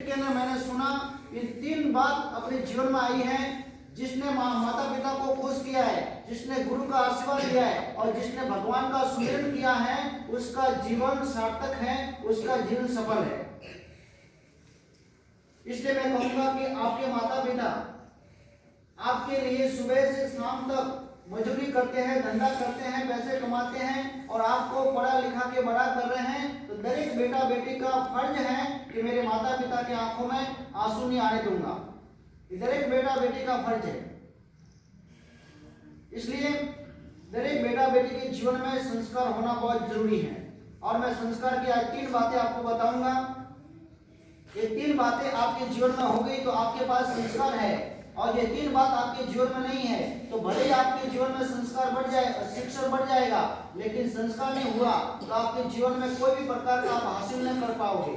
के अंदर मैंने सुना ये 3 बात अपने जीवन में आई है। जिसने माता पिता को खुश किया है, जिसने गुरु का आशीर्वाद लिया है और जिसने भगवान का सुमिरन किया है, उसका जीवन सार्थक है, उसका जीवन सफल है। इसलिए मैं कहूंगा कि आपके माता पिता आपके लिए सुबह से शाम तक मजदूरी करते हैं, धंधा करते हैं, पैसे कमाते हैं और आपको पढ़ा लिखा के बड़ा कर रहे हैं। तो दरेक बेटा बेटी का फर्ज है कि मेरे माता पिता की आंखों में आंसू नहीं आने दूंगा। दरेक बेटा बेटी का फर्ज है। इसलिए दरेक बेटा बेटी के जीवन में संस्कार होना बहुत जरूरी है। और मैं संस्कार की आज 3 बातें आपको बताऊंगा। ये 3 बातें आपके जीवन में हो गई तो आपके पास संस्कार है, और ये 3 बात आपके जीवन में नहीं है तो भले ही आपके जीवन में संस्कार बढ़ जाए, शिक्षण बढ़ जाएगा, लेकिन संस्कार नहीं हुआ तो आपके जीवन में कोई भी प्रकार का आप हासिल नहीं कर पाओगे।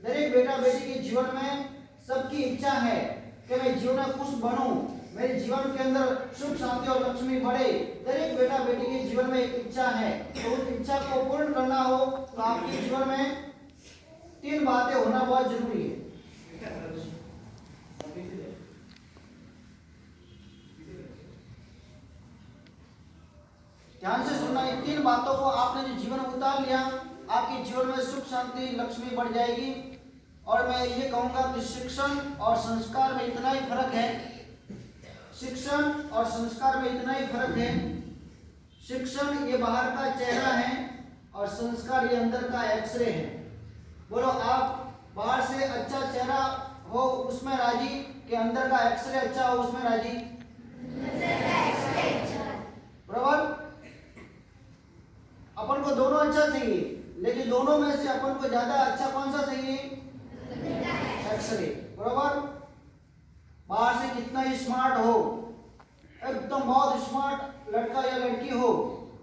दरेक बेटा बेटी के जीवन में सबकी इच्छा है कि मैं जीवन में खुश बनूं, मेरे जीवन के अंदर सुख शांति और लक्ष्मी बढ़े। दरेक बेटा बेटी के जीवन में एक इच्छा है, तो उस इच्छा को पूर्ण करना हो तो आपके जीवन में 3 बातें होना बहुत जरूरी है। ध्यान से सुनना, इन 3 बातों को आपने जो जीवन में उतार लिया, आपके जीवन में सुख शांति लक्ष्मी बढ़ जाएगी। और मैं ये कहूंगा कि शिक्षण और संस्कार में इतना ही फर्क है। शिक्षण और संस्कार में इतना ही फर्क है। शिक्षण ये बाहर का चेहरा है और संस्कार ये अंदर का एक्सरे है। बोलो, आप बाहर से अच्छा चेहरा हो उसमें राजी कि अंदर का एक्सरे अच्छा हो उसमें राजी? बराबर। अपन को दोनों अच्छा चाहिए, लेकिन दोनों में से अपन को ज्यादा अच्छा कौन सा चाहिए? एक्सरे। बराबर। बाहर से कितना ही स्मार्ट हो, एकदम बहुत स्मार्ट लड़का या लड़की हो,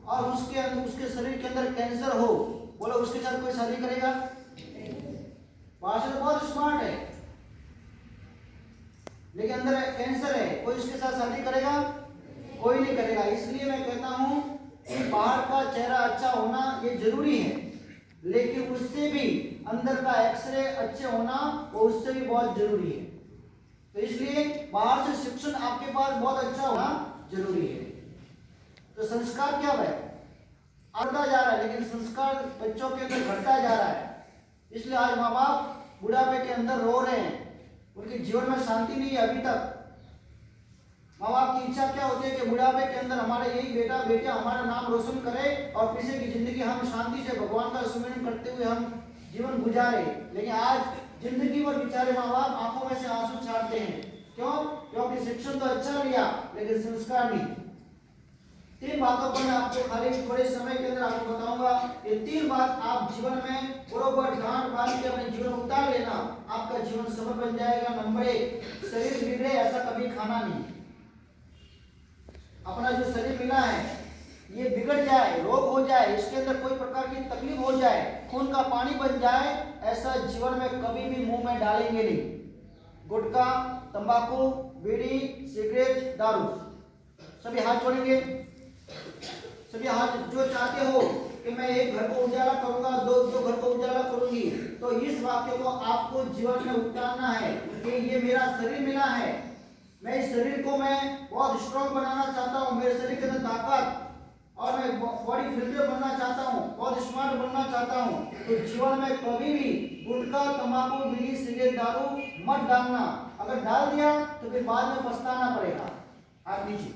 और उसके शरीर के अंदर कैंसर हो, बोलो उसके साथ कोई शादी करेगा? बाहर से तो बहुत स्मार्ट है लेकिन अंदर कैंसर है, कोई उसके साथ शादी करेगा? कोई नहीं करेगा। इसलिए मैं कहता हूं कि बाहर का चेहरा अच्छा होना ये जरूरी है, लेकिन उससे भी अंदर का एक्सरे अच्छे होना वो उससे भी बहुत जरूरी है। तो इसलिए बाहर से शिक्षण आपके पास बहुत अच्छा होना जरूरी है। तो संस्कार क्या है? बढ़ता जा रहा है, लेकिन संस्कार बच्चों के अंदर घटता जा रहा है। इसलिए आज माँ बाप बुढ़ापे के अंदर रो रहे हैं, उनके जीवन में शांति नहीं है। अभी तक माँ बाप की इच्छा क्या होती है कि बुढ़ापे के अंदर हमारा यही बेटा बेटा हमारा नाम रोशन करे और पीछे की जिंदगी हम शांति से भगवान का सुमिरन करते हुए हम जीवन गुजारे। लेकिन आज जिंदगी भर बेचारे माँ बाप आंखों में से आंसू छाड़ते हैं। क्यों? क्योंकि शिक्षण तो अच्छा लिया लेकिन संस्कार नहीं। 3 बातों पर मैं आपको खाली थोड़े समय के अंदर आपको बताऊंगा। ये 3 बात आप जीवन में बरोबर ध्यान बांध के अपने जीवन में उतार लेना, आपका जीवन सफल बन जाएगा। नंबर 1, शरीर बिगड़े ऐसा कभी खाना नहीं। अपना जो शरीर मिला है ये बिगड़ जाए, रोग हो जाए, इसके अंदर कोई प्रकार की तकलीफ हो जाए, खून का पानी बन जाए, ऐसा जीवन में कभी भी मुंह में डालेंगे नहीं। गुटखा, तंबाकू, बीड़ी, सिगरेट, दारू, सभी हाथ जोड़ेंगे। सभी हाथ जो चाहते हो कि मैं एक घर को उजाला करूंगा, दो घर को उजाला करूंगी, तो इस वाक्य को आपको जीवन में उतारना है कि ये मेरा शरीर मिला है, मैं इस शरीर को मैं बहुत स्ट्रॉन्ग बनाना चाहता हूँ, मेरे शरीर के अंदर ताकत और मैं बॉडी फिल्टर बनना चाहता हूँ, बहुत स्मार्ट बनना चाहता हूँ। तो जीवन में कभी भी गुटखा, तंबाकू, बीड़ी, सिगरेट, दारू मत डालना। अगर डाल दिया तो फिर बाद में पछताना पड़ेगा। आप लीजिए।